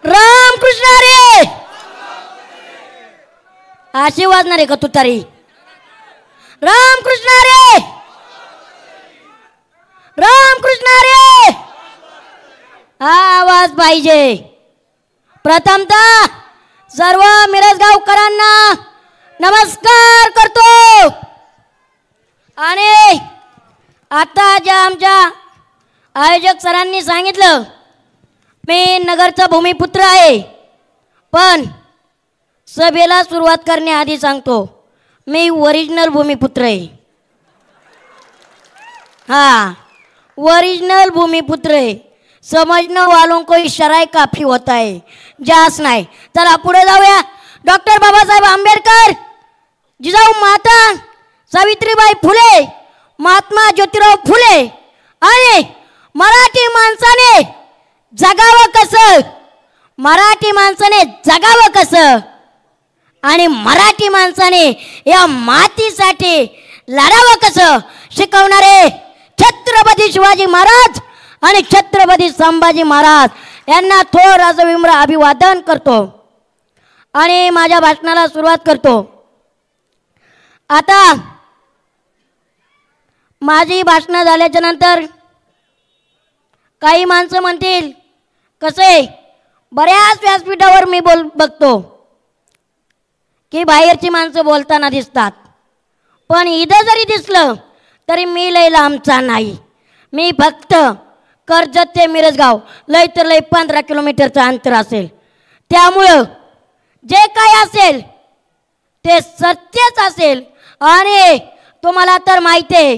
रामकृष्ण हरी. अशी वाजणार आहे का तुतारी? रामकृष्ण हरी. रामकृष्ण हरी. हा आवाज पाहिजे. प्रथमतः सर्व मिरजगावकरांना नमस्कार करतो. आणि आता ज्या आमच्या आयोजक सरांनी सांगितलं, मी नगरचा भूमिपुत्र आहे, पण सभेला सुरुवात करण्याआधी सांगतो, मी ओरिजिनल भूमिपुत्र आहे. हाँ, ओरिजिनल भूमिपुत्र है. समझने वालों को इशारा काफी होता है, जास नाही. चला पुढे जाऊया. डॉक्टर बाबासाहेब आंबेडकर, जिजाऊ माता सावित्रीबाई फुले, महात्मा ज्योतिराव फुले आणि मराठी माणसाने जगावं कसं, मराठी माणसाने जगावं कसं आणि मराठी माणसाने या मातीसाठी लढावं कसं शिकवणारे छत्रपती शिवाजी महाराज आणि छत्रपती संभाजी महाराज यांना थोर विम्र अभिवादन करतो आणि माझ्या भाषणाला सुरुवात करतो. आता माझी भाषण झाल्याच्या नंतर काही माणसं म्हणतील, कसे बऱ्याच व्यासपीठावर मी बघतो की बाहेरची माणसं बोलताना दिसतात, पण इथं जरी दिसलं तरी मी लय लांबचा नाही. मी फक्त कर्जत ते मिरजगाव लय तर लय 15 किलोमीटरचं अंतर असेल. त्यामुळं जे काय असेल ते सत्यच असेल. आणि तुम्हाला तर माहिती आहे,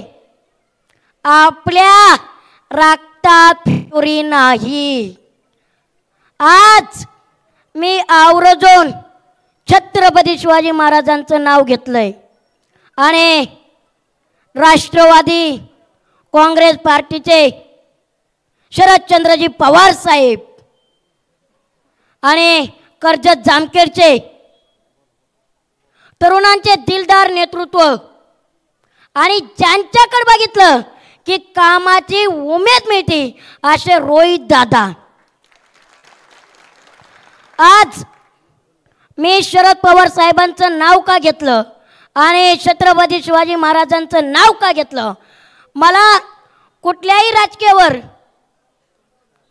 आपल्या रक्तात फ्युरी नाही. आज मी आवर्जून छत्रपती शिवाजी महाराजांचं नाव घेतलंय आणि राष्ट्रवादी काँग्रेस पार्टीचे शरदचंद्रजी पवार साहेब आणि कर्जत जामखेडचे तरुणांचे दिलदार नेतृत्व आणि ज्यांच्याकडे बघितलं की कामाची उमेद मिळते असे रोहित दादा. आज मी शरद पवार साहेबांचं नाव का घेतलं आणि छत्रपती शिवाजी महाराजांचं नाव का घेतलं? मला कुठल्याही राजकीयावर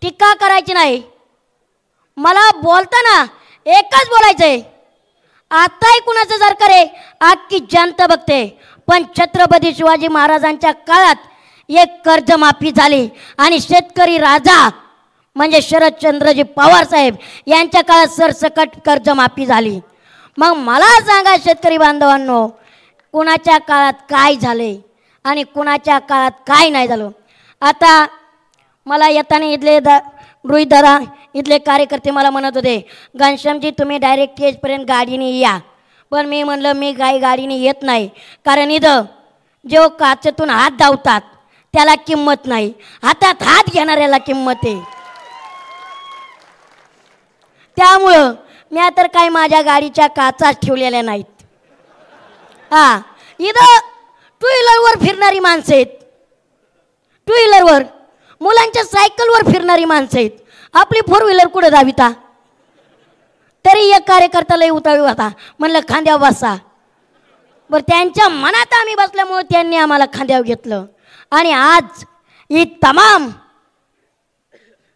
टीका करायची नाही. मला बोलताना एकच बोलायचंय, आताही कुणाचं सरकार आहे अख्खी जनता बघते, पण छत्रपती शिवाजी महाराजांच्या काळात एक कर्जमाफी झाली आणि शेतकरी राजा म्हणजे शरदचंद्रजी पवार साहेब यांच्या काळात सरसकट कर्जमाफी झाली. मग मला सांगा शेतकरी बांधवांनो, कुणाच्या काळात काय झाले आणि कुणाच्या काळात काय नाही झालं? आता मला येताना इथले रोहित दादा इथले कार्यकर्ते मला म्हणत होते, घनश्यामजी तुम्ही डायरेक्ट स्टेजपर्यंत गाडीने या. पण मी म्हणलं मी काही गाडीने येत नाही, कारण इथं जेव्हा काचेतून हात धावतात त्याला किंमत नाही, हातात हात घेणाऱ्याला किंमत आहे. त्यामुळं मी तर काही माझ्या गाडीच्या काचाच ठेवलेल्या नाहीत. हां, इथं टू व्हीलरवर फिरणारी माणसं आहेत, टू व्हीलरवर मुलांच्या सायकलवर फिरणारी माणसं आहेत. आपली फोर व्हीलर कुठं धाविता? तरी एक कार्यकर्ता लय उतावी होता, म्हणलं खांद्यावर बसा. बरं, त्यांच्या मनात आम्ही बसल्यामुळे त्यांनी आम्हाला खांद्यावर घेतलं. आणि आज ही तमाम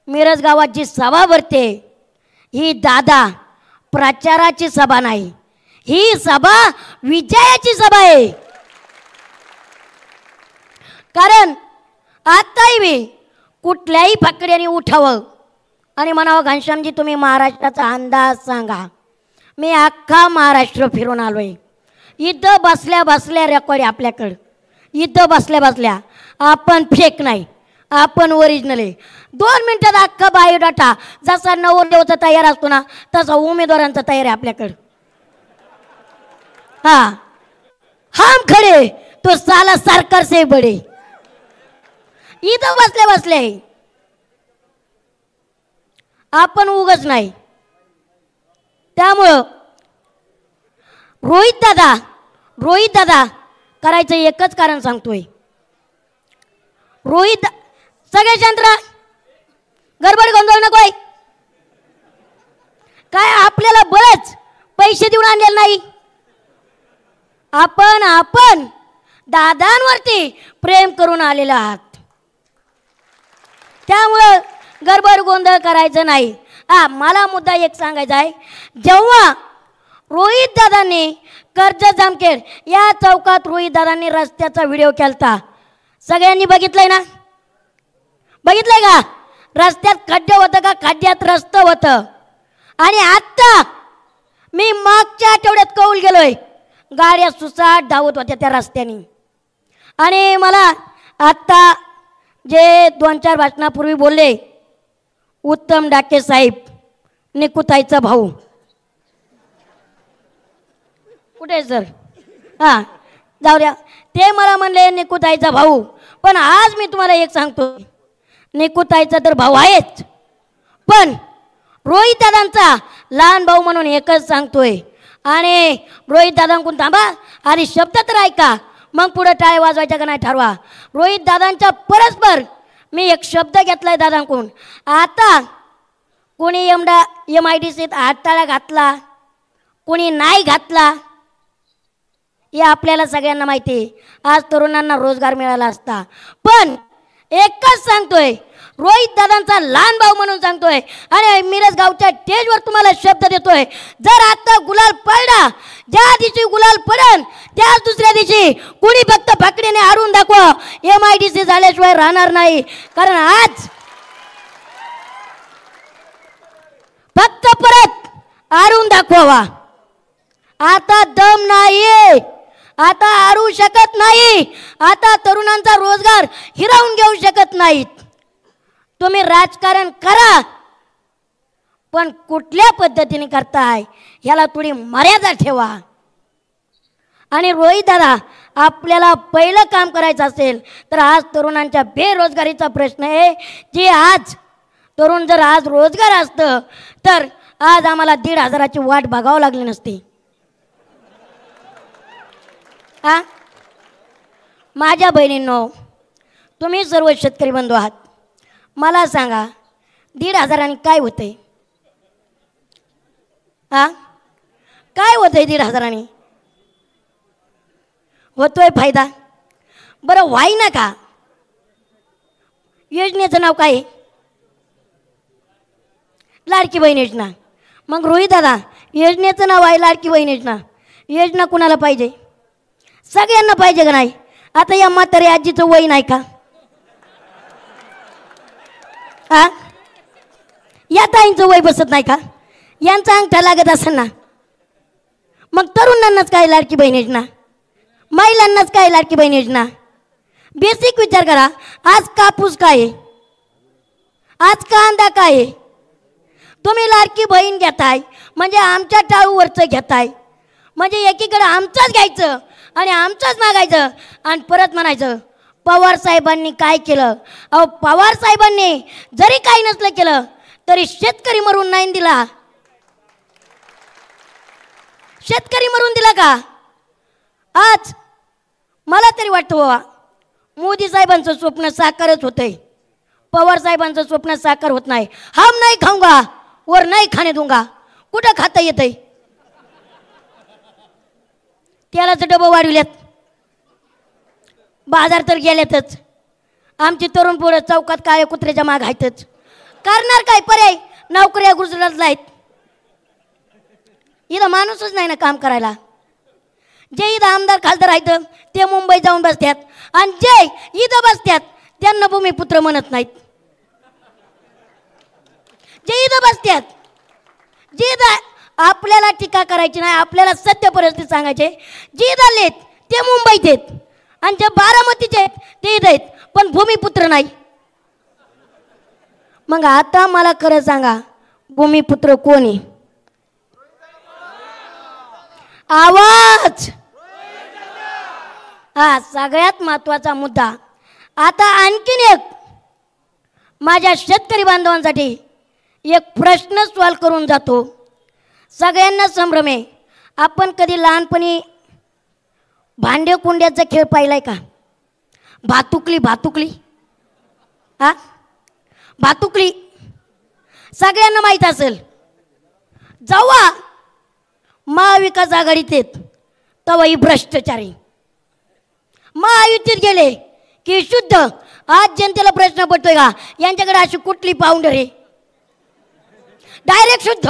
मिरज गावात जी सभा भरते ही दादा प्रचाराची सभा नाही, ही सभा विजयाची सभा आहे. कारण आताही मी कुठल्याही फकड्याने उठावं आणि म्हणावं, घनश्यामजी तुम्ही महाराष्ट्राचा अंदाज सांगा. मी अख्खा महाराष्ट्र फिरून आलोय. इथं बसल्या बसल्या रेकॉर्ड आहे आपल्याकडं. इथं बसल्या बसल्या आपण फेक नाही, आपण ओरिजिनल आहे. 2 मिनिटात अख्खा बायोडाटा जसा नवरदेवाचा तयार असतो ना तसा उमेदवारांचा तयार आहे आपल्याकडं. हाँ, हम खडे तो साला सरकार से बडे. इथं बसल्या बसल्या आहे, आपण उगच नाही. त्यामुळं रोहित दादा करायचं एकच कारण सांगतोय. रोहित सगळे शांत राहा, गडबड गोंधळ नकोय. पैसे देऊन आणलेलं नाही. आपण दादांवरती प्रेम करून आलेलो आहात. त्यामुळं गडबड गोंधळ करायचं नाही. मला मुद्दा एक सांगायचा आहे. जेव्हा रोहित दादांनी कर्जत जामखेड या चौकात रोहित दादांनी रस्त्याचा व्हिडिओ केलता, सगळ्यांनी बघितलंय ना? बघितलंय का? रस्त्यात खड्डे होतं का खड्ड्यात रस्तं होतं? आणि आत्ता मी मागच्या आठवड्यात कौल गेलोय, गाड्या सुसाट धावत होत्या त्या रस्त्याने. आणि मला आत्ता जे 2-4 भाषणापूर्वी बोलले उत्तम डाके साहेब, निकुताईचा भाऊ कुठे सर? जाऊ द्या, ते मला म्हणले निकुताईचा भाऊ. पण आज मी तुम्हाला एक सांगतो, निकुताईचा तर भाऊ आहेच, पण रोहित दादांचा लहान भाऊ म्हणून एकच सांगतोय. आणि रोहित दादांकडून थांबा, आधी शब्द तर ऐका, मग पुढे टाळे वाजवायच्या का नाही ठरवा. रोहित दादांच्या परस्पर मी एक शब्द घेतलाय दादांकडून. आता कोणी MIDCत हातटाळा घातला, कोणी नाही घातला, हे आपल्याला सगळ्यांना माहिती आहे. आज तरुणांना रोजगार मिळाला असता. पण एकच सांगतोय, रोहित दादांचा लहान भाऊ म्हणून सांगतोय आणि मिरज गावच्या स्टेजवर तुम्हाला शब्द देतोय, जर आता गुलाल पडला, ज्या दिवशी गुलाल पडन त्याच दुसऱ्या दिवशी कुणी फक्त फकडीने हारून दाखवा, MIDC झाल्याशिवाय राहणार नाही. कारण आज फक्त परत हारून दाखवा. आता दम नाही, आता हारू शकत नाही. आता तरुणांचा रोजगार हिरावून घेऊ शकत नाहीत. तुम्ही राजकारण करा, पण कुठल्या पद्धतीने करताय याला थोडी मर्यादा ठेवा. आणि रोहित दादा, आपल्याला पहिलं काम करायचं असेल तर आज तरुणांच्या बेरोजगारीचा प्रश्न आहे. जे आज तरुण जर आज रोजगार असतं तर आज आम्हाला 1,500ची वाट बघावं लागली नसती. माझ्या बहिणींनो, तुम्ही सर्व शेतकरी बंधू आहात, मला सांगा 1,500 काय होतंय? काय होतंय 1,500? होतोय फायदा? बरं व्हाय ना का? योजनेचं नाव काय? लाडकी बहीण योजना. मग रोहित दादा, योजनेचं नाव आहे लाडकी बहीण योजना. योजना कुणाला पाहिजे? सगळ्यांना पाहिजे का नाही? आता या म्हातारी आजीचं वय नाही का? या ताईंचं वय बसत नाही का? यांचा अंगठा लागत असेल ना. मग तरुणांनाच काय लाडकी बहीण योजना, महिलांनाच काय लाडकी बहीण योजना? बेसिक विचार करा. आज कापूस काय आहे, आज कांदा काय आहे? तुम्ही लाडकी बहीण घेताय म्हणजे आमच्या टाळूवरचं घेताय, म्हणजे एकीकडे आमचंच घ्यायचं आणि आमचंच मागायचं आणि परत म्हणायचं पवार साहेबांनी काय केलं. अहो, पवार साहेबांनी जरी काही नसलं केलं तरी शेतकरी मरून नाही दिला. शेतकरी मरून दिला का? आज मला तरी वाटतं बाबा, मोदी साहेबांचं स्वप्न साकारच होतंय, पवार साहेबांचं स्वप्न साकार होत नाही. हम नाही खाऊंगा और नाही खाणे दूंगा. कुठं खाता येतंय? तेलाचं डबं वाढविल्यात, बाजार तर गेल्यातच. आमची तरुण पोरं चौकात काळ्या कुत्र्याच्या माग आहेतच. करणार काय? पर्याय नोकऱ्या गुजरातला आहेत. इथं माणूसच नाही ना काम करायला. जे इथं आमदार खासदार आहेत ते मुंबई जाऊन बसतात आणि जे इथं बसतात त्यांना भूमिपुत्र म्हणत नाहीत. जे इथं बसतात, जे आपल्याला टीका करायची नाही, आपल्याला सत्य परिस्थिती सांगायचे, जे झालेत ते मुंबईत आहेत आणि जे बारामतीचे आहेत ते इथं आहेत, पण भूमिपुत्र नाही. मग आता मला खरं सांगा, भूमिपुत्र कोण आहे? आवाज. सगळ्यात महत्वाचा मुद्दा. आता आणखीन एक माझ्या शेतकरी बांधवांसाठी एक प्रश्न सॉल्व करून जातो. सगळ्यांना संभ्रम आहे. आपण कधी लहानपणी भांडे कुंड्याचा खेळ पाहिलाय का? भातुकली भातुकली सगळ्यांना माहीत असेल. जेव्हा महाविकास आघाडीत आहेत तेव्हा ही भ्रष्टाचारी, महायुतीत गेले की शुद्ध. आज जनतेला प्रश्न पडतोय का यांच्याकडे अशी कुठली पावडर आहे? डायरेक्ट शुद्ध,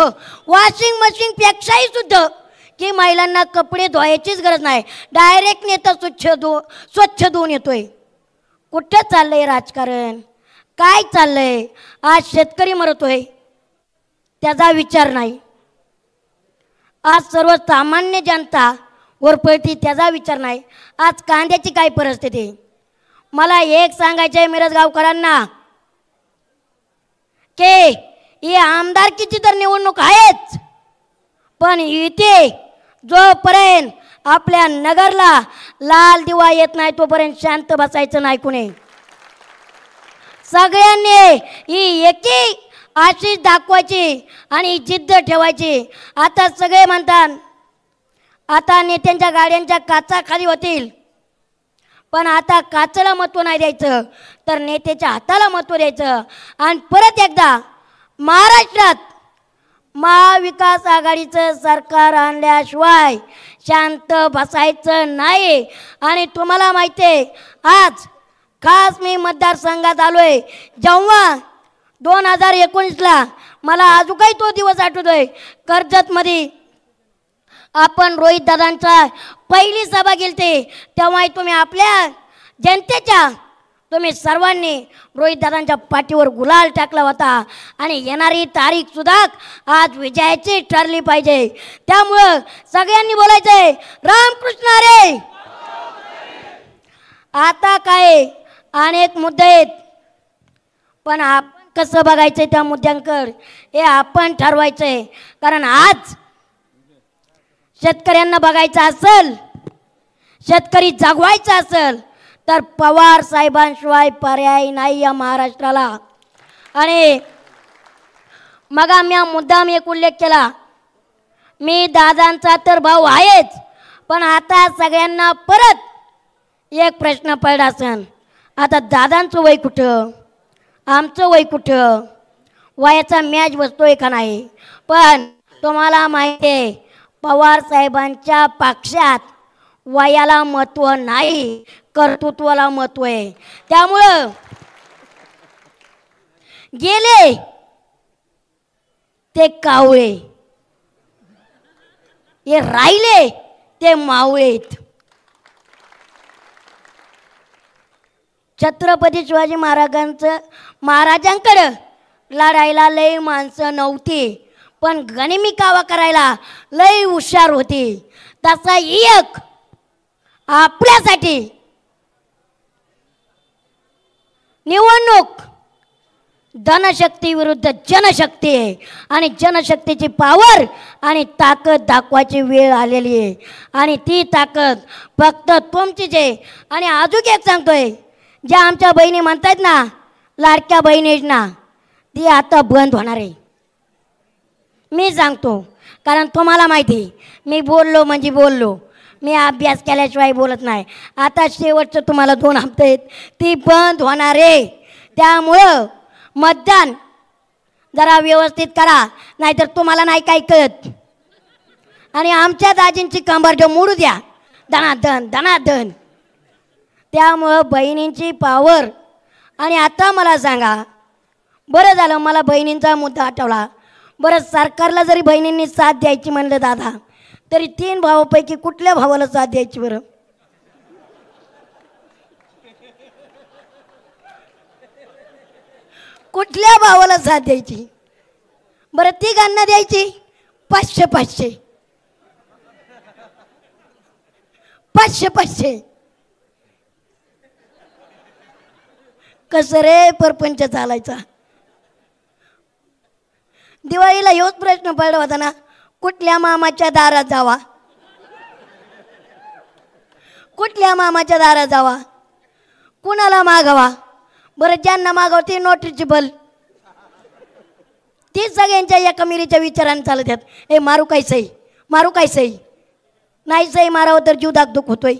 वॉशिंग मशीन पेक्षाही शुद्ध, की महिलांना कपडे धुवायचीच गरज नाही, डायरेक्ट नेता स्वच्छ धुवून येतोय. कुठं चाललंय राजकारण? काय चाललंय? आज शेतकरी मरतोय त्याचा विचार नाही, आज सर्वसामान्य जनता वरपळती त्याचा विचार नाही. आज कांद्याची काय परिस्थिती? मला एक सांगायचं आहे मिरज गावकरांना की ही आमदारकीची तर निवडणूक आहेच, पण इथे जोपर्यंत आपल्या नगरला लाल दिवा येत नाही तोपर्यंत शांत बसायचं नाही कुणी. सगळ्यांनी ही एकी आशिष दाखवायची आणि जिद्द ठेवायची. आता सगळे म्हणतात आता नेत्यांच्या गाड्यांच्या काचा खाली होतील, पण आता काचेला महत्त्व नाही द्यायचं तर नेत्याच्या हाताला महत्त्व द्यायचं. आणि परत एकदा महाराष्ट्रात महाविकास आघाडीचं सरकार आणल्याशिवाय शांत बसायचं नाही. आणि तुम्हाला माहिती आहे आज खास मी मतदारसंघात आलोय, जेव्हा 2019ला मला अजूनही तो दिवस आठवतोय, कर्जतमध्ये आपण रोहित दादांचा पहिली सभा गेलते, तेव्हा तुम्ही आपल्या जनतेच्या तुम्ही सर्वांनी रोहित दादांच्या पाठीवर गुलाल टाकला होता. आणि येणारी तारीख सुद्धा आज विजयाची ठरली पाहिजे. त्यामुळं सगळ्यांनी बोलायचंय रामकृष्ण हरी. आता काय अनेक मुद्दे आहेत, पण आपण कसं बघायचंय त्या मुद्द्यांकडे हे आपण ठरवायचंय. कारण आज शेतकऱ्यांना बघायचं असेल, शेतकरी जागवायचा असेल तर पवार साहेबांशिवाय पर्याय नाही या महाराष्ट्राला. आणि मग आम्ही मुद्दाम एक उल्लेख केला, मी दादांचा तर भाऊ आहेच, पण आता सगळ्यांना परत एक प्रश्न पडला असेल, आता दादांचं वय कुठं, आमचं वय कुठं, वयाचा मॅच बसतोय का नाही. पण तुम्हाला माहिती आहे पवार साहेबांच्या पक्षात वयाला महत्त्व नाही, कर्तृत्वाला महत्त्व आहे. त्यामुळं गेले ते कावळे, हे राहिले ते मावळेत. छत्रपती शिवाजी महाराजांकडं लढायला लय माणसं नव्हती, पण गनिमी कावा करायला लय हुशार होती. तसा एक आपल्यासाठी निवडणूक धनशक्ती विरुद्ध जनशक्ती आहे, आणि जनशक्तीची पावर आणि ताकद दाखवायची वेळ आलेली आहे. आणि ती ताकद फक्त तुमचीच आहे. आणि अजून एक सांगतोय, ज्या आमच्या बहिणी म्हणतात ना लाडक्या बहिणी ना, ती आता बंद होणार आहे. मी सांगतो, कारण तुम्हाला माहिती मी बोललो म्हणजे बोललो, मी अभ्यास केल्याशिवाय बोलत नाही. आता शेवटचं तुम्हाला 2 हप्ते आहेत, ती बंद होणार आहे. त्यामुळं मतदान जरा व्यवस्थित करा, नाहीतर तुम्हाला नाही काय कळत. आणि आमच्या दाजींची कंबर मोडू द्या धनाधन धनाधन. त्यामुळं बहिणींची पावर. आणि आता मला सांगा, बरं झालं मला बहिणींचा मुद्दा आठवला. बरं सरकारला जरी बहिणींनी साथ द्यायची म्हणलं दादा, तरी 3 भावापैकी कुठल्या भावाला साथ द्यायची बरं? कुठल्या भावाला साथ द्यायची बरं? तिघांना द्यायची 500 500 500 500. कसं रे परपंच चालायचा? दिवाळीला ह्योच प्रश्न पडला होता ना, कुठल्या मामाच्या दारात जावा, कुठल्या मामाच्या दारात जावा, कुणाला मागावा बरं? ज्यांना मागावते नोटिसेबल, ती सगळ्यांच्या एका मिरीच्या विचाराने चालत आहेत. हे मारू काय सही, मारू काय सही, नाही सही मारावं तर जीव दागदुख होतोय,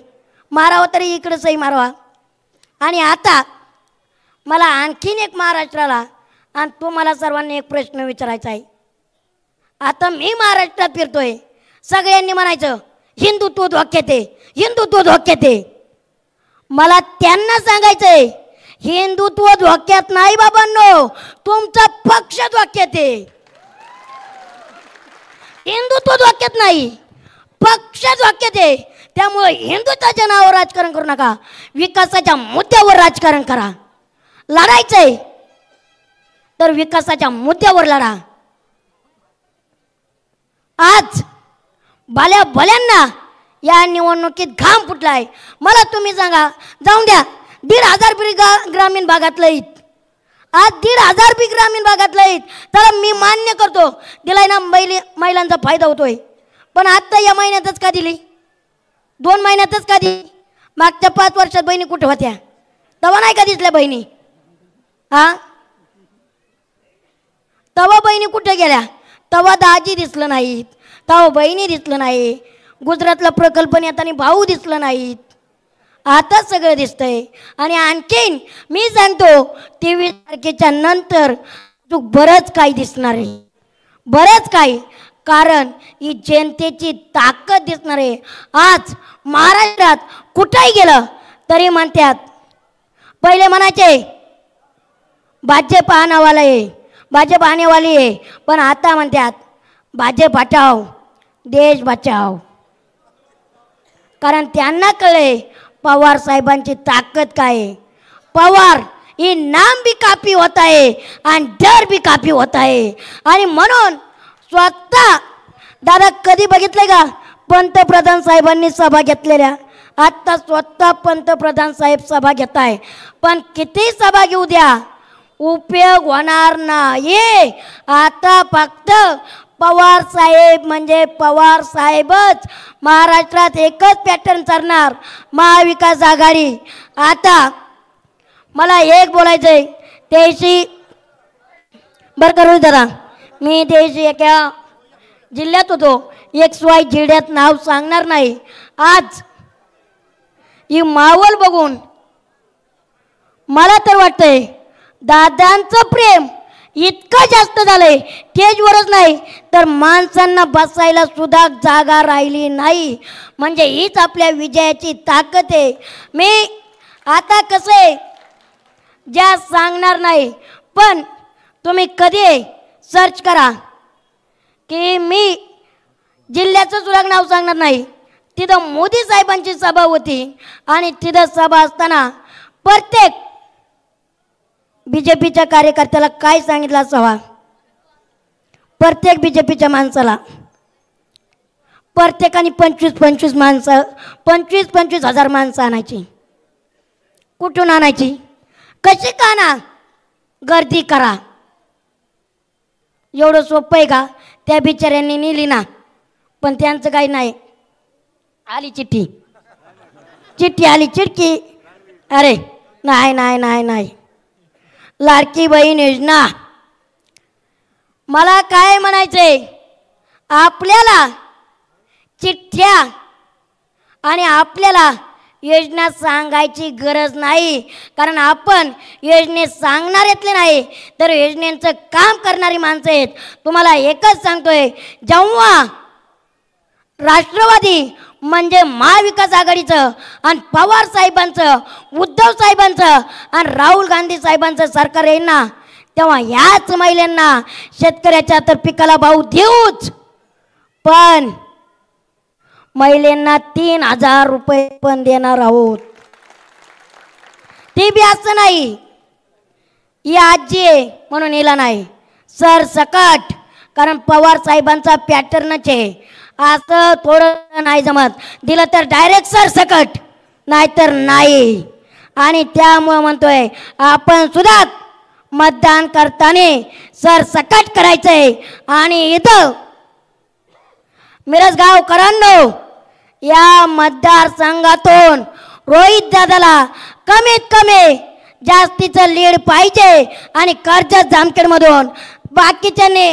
मारावं तरी इकडं सही मारावा. आणि आता मला आणखीन एक महाराष्ट्राला आणि तुम्हाला सर्वांनी एक प्रश्न विचारायचा आहे. आता मी महाराष्ट्रात फिरतोय, सगळ्यांनी म्हणायचं हिंदुत्व धोक्यात आहे, हिंदुत्व धोक्यात आहे. मला त्यांना सांगायचंय हिंदुत्व धोक्यात नाही बाबांनो, तुमचा पक्ष धोक्यात आहे. हिंदुत्व धोक्यात नाही, पक्ष धोक्यात आहे. त्यामुळे हिंदुत्वाच्या नावावर राजकारण करू नका, विकासाच्या मुद्द्यावर राजकारण करा. लढायचंय तर विकासाच्या मुद्द्यावर लढा. आज भल्या भल्यांना या निवडणुकीत घाम फुटलाय. मला तुम्ही सांगा, जाऊन द्या 1,500 बी ग्रामीण भागातलं ईद, आज 1,500 बी ग्रामीण भागातलं ईद, तर मी मान्य करतो दिलाय ना, महिलांचा फायदा होतोय. पण आता या महिन्यातच का दिली, 2 महिन्यातच का दिली? मागच्या 5 वर्षात बहिणी कुठे होत्या? तवा नाही का दिसल्या बहिणी? हा, तवा बहिणी कुठे गेल्या? तवा दाजी दिसलं नाहीत, तवा बहिणी दिसलं नाही, गुजरातला प्रकल्प नेतानी भाऊ दिसलं नाहीत. आता सगळं दिसतंय. आणि आणखीन मी सांगतो 23 तारखेच्या नंतर तू बरंच काही दिसणार आहे, बरंच काही. कारण ही जनतेची ताकद दिसणार आहे. आज महाराष्ट्रात कुठेही गेलं तरी म्हणतात, पहिले म्हणायचे भाजप आनेवाला आहे, भाजप आनेवाली आहे, पण आता म्हणतात भाजप हटाओ देश बचाओ. कारण त्यांना कळले पवार साहेबांची ताकद काय आहे. पवार ही नाम भी काफी होता है आणि डर भी काफी होता है. आणि म्हणून स्वतः दादा कधी बघितले का पंतप्रधान साहेबांनी सभा घेतलेल्या? आता स्वतः पंतप्रधान साहेब सभा घेत आहे, पण किती सभा घेऊ द्या उपयोग होणार नाही. आता फक्त पवार साहेब म्हणजे पवार साहेबच. महाराष्ट्रात एकच पॅटर्न चालणार, महाविकास आघाडी. आता मला एक बोलायचंय, त्याशी बरं करू जरा, मी त्याशी एका जिल्ह्यात होतो, XY जिल्ह्यात नाव सांगणार नाही. आज ही मावल बघून मला तर वाटतंय दादांचं प्रेम इतकं जास्त झालंय, स्टेजवरच नाही तर माणसांना बसायला सुद्धा जागा राहिली नाही. म्हणजे हीच आपल्या विजयाची ताकद आहे. मी आता कसं आहे ज्या सांगणार नाही, पण तुम्ही कधी सर्च करा की मी जिल्ह्याचं सुद्धा नाव सांगणार नाही. तिथं मोदी साहेबांची सभा होती आणि तिथं सभा असताना प्रत्येक BJPच्या कार्यकर्त्याला काय सांगितलं असावा, प्रत्येक BJPच्या माणसाला प्रत्येकाने 25-25 माणसं, 25-25 हजार माणसं आणायची. कुठून आणायची? कशी का ना? गर्दी करा. एवढं सोपं आहे का? त्या बिचाऱ्यांनी नेली ना, पण त्यांचं काही नाही. आली चिठ्ठी, चिठ्ठी आली, चिठ्ठी, अरे नाही नाही नाही नाही, लाडकी बहीण योजना. मला काय म्हणायचंय, आपल्याला चिठ्ठ्या आणि आपल्याला योजना सांगायची गरज नाही. कारण आपण योजने सांगणाऱ्यातले नाही, तर योजनेचं काम करणारी माणसं आहेत. तुम्हाला एकच सांगतोय, जेव्हा राष्ट्रवादी म्हणजे महाविकास आघाडीचं आणि पवार साहेबांचं, उद्धव साहेबांचं आणि राहुल गांधी साहेबांचं सरकार येईल ना, तेव्हा याच महिलांना शेतकऱ्याच्या तर पिकाला भाव देऊच, पण महिलांना 3,000 रुपये पण देणार आहोत. ती बी असं नाही ही आजी आहे म्हणून हिला नाही, सर सकट. कारण पवार साहेबांचा पॅटर्नच आहे. असं थोडं नाही जमत, दिलं तर डायरेक्ट सर सकट, नाहीतर नाही. आणि त्यामुळे म्हणतोय आपण सुद्धा मतदान करताना सर सकट करायचंय. आणि इथं मिरजगावकरांनो, या मतदारसंघातून रोहित दादाला कमीत कमी जास्तीचं लीड पाहिजे. आणि कर्जत जामखेडमधून बाकीच्यांनी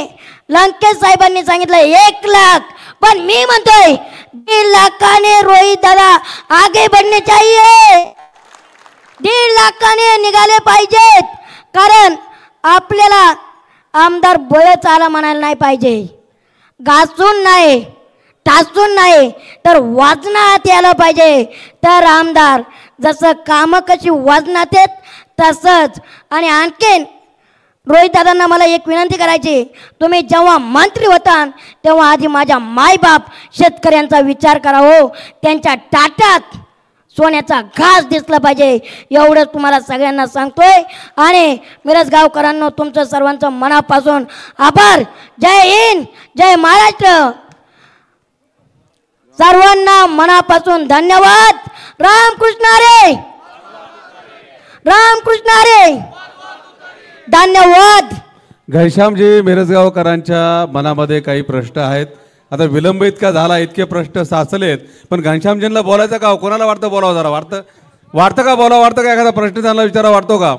लंकेश साहेबांनी सांगितलं 1 लाख, पण मी म्हणतोय 1.5 लाखाने रोहित दादा आगे बढ़ने चाहिए, 1.5 लाखाने निघाले पाहिजेत. कारण आपल्याला आमदार बळच आला म्हणायला नाही पाहिजे, घासून नाही टाचून नाही तर वाजनात यायला पाहिजे. तर आमदार जसं कामं कशी वाजनात येत तसंच. आणि आणखीन रोहित दादांना मला एक विनंती करायची, तुम्ही जेव्हा मंत्री होता तेव्हा आधी माझ्या मायबाप शेतकऱ्यांचा विचार करा हो. त्यांच्या ताटात सोन्याचा घास दिसला पाहिजे एवढं तुम्हाला सगळ्यांना सांगतोय. आणि मिरज गावकरांनो, तुमचं सर्वांचं मनापासून आभार. जय हिंद, जय महाराष्ट्र. सर्वांना मनापासून धन्यवाद. रामकृष्ण हरी, रामकृष्ण हरी. धन्यवाद. घनश्यामजी, मिरजगावकरांच्या मनामध्ये काही प्रश्न आहेत. आता विलंब इतका झाला, इतके प्रश्न साचलेत, पण घनश्यामजींना बोलायचं का? कोणाला वाटतं बोलावं? जरा वाटतं का बोलावं? वाटतं का एखादा प्रश्न त्यांना विचारा वाटतो का?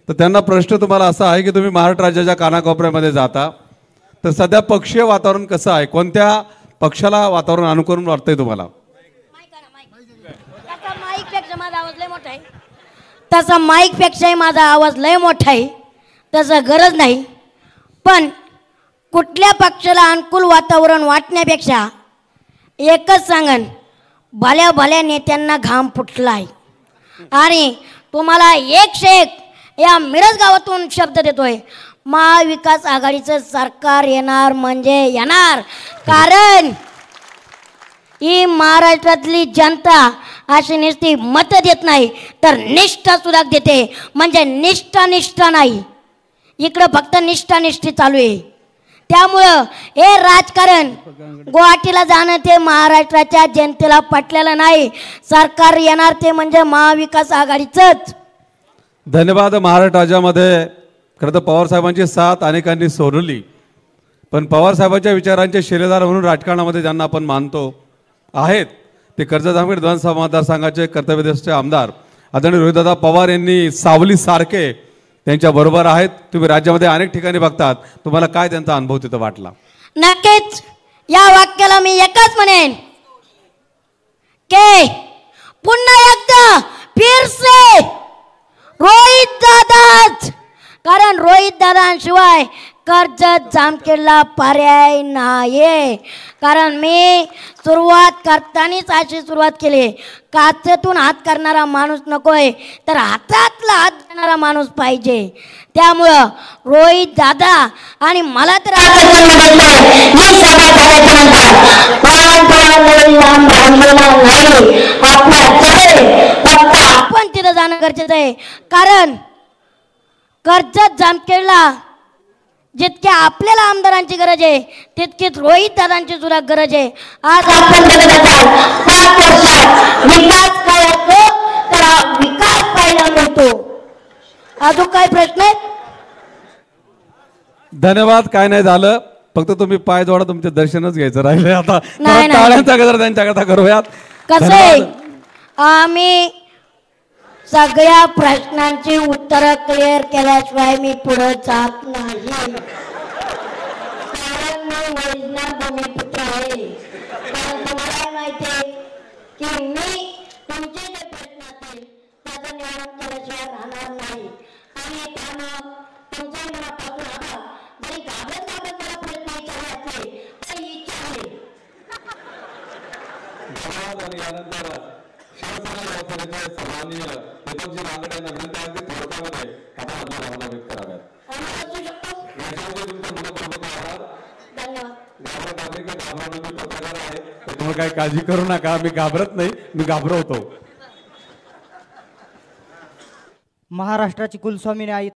तर त्यांना प्रश्न तुम्हाला असा आहे की तुम्ही महाराष्ट्र राज्याच्या कानाकोपऱ्यामध्ये जाता, तर सध्या पक्षीय वातावरण कसं आहे? कोणत्या पक्षाला वातावरण अनुकूल वाटतंय तुम्हाला? तसा माईकपेक्षाही माझा आवाज लय मोठा आहे, तसं गरज नाही. पण कुठल्या पक्षाला अनुकूल वातावरण वाटण्यापेक्षा एकच सांगन, भल्या भल्या नेत्यांना घाम फुटला आहे. आणि तुम्हाला एक या मिरज गावातून शब्द देतोय, महाविकास आघाडीचं सरकार येणार म्हणजे येणार. कारण ही महाराष्ट्रातली जनता अशी नुसती मतं देत नाही तर निष्ठा सुद्धा देते. म्हणजे निष्ठा नाही, इकडं फक्त निष्ठी चालू आहे. त्यामुळं हे राजकारण गुवाहाटीला जाणं ते महाराष्ट्राच्या जनतेला पटलेलं नाही. सरकार येणार ते म्हणजे महाविकास आघाडीचंच. धन्यवाद. महाराष्ट्र राज्यामध्ये खरं तर पवारसाहेबांची साथ अनेकांनी सोडली, पण पवारसाहेबांच्या विचारांचे शिलेदार म्हणून राजकारणामध्ये ज्यांना आपण मानतो आहेत ते कर्जत जामखेड विधानसभा मतदारसंघाचे कर्तव्यदक्ष आमदार आदरणीय रोहितदादा पवार यांनी सावलीसारखे त्यांच्या बरोबर आहेत. तुम्ही राज्यामध्ये अनेक ठिकाणी बघतात, तुम्हाला काय त्यांचा अनुभव तिथं वाटला? नक्कीच या वाक्याला मी एकच म्हणेन की पुन्हा एकदा फिरसे रोहित दादाच. कारण रोहित दादांशिवाय कर्जत जामखेडला पर्याय नाही. कारण मी सुरुवात करतानाच अशी सुरुवात केली, काचेतून हात करणारा माणूस नकोय तर हातातला हात देणारा माणूस पाहिजे. त्यामुळं रोहित दादा आणि मला तर आपण तिथं जाणं गरजेचं आहे. कारण कर्जत जामखेडला जितक्या आपल्याला आमदारांची गरज आहे तितकीच रोहित दादांची सुद्धा गरज आहे. आज आपण विकास काय असतो तर विकास पाहायला मिळतो. अजून काय प्रश्न आहे? धन्यवाद. काय नाही झालं, फक्त तुम्ही पाय जोडा, तुमचे दर्शनच घ्यायचं राहिले. आता टाळ्यांचा गजर त्यांच्याकरता करूयात. कसं आहे, आम्ही सगळ्या प्रश्नांची उत्तरं क्लिअर केल्याशिवाय मी पुढे जात नाही. कारण मी ओरिजिनल भूमिपुत्र आहे. कारण तुम्हाला माहिती आहे की मी तुमचे जे प्रश्न असतील त्याचं निवारण केल्याशिवाय राहणार नाही. आणि त्यामुळं तुमच्या मनापासून आभार. जरी घाबरत मला प्रश्न विचारले असले तरी इच्छा आहे. तुम्ही काय काळजी करू नका, मी घाबरत नाही, मी घाबरवतो. महाराष्ट्राची कुलस्वामिनी आई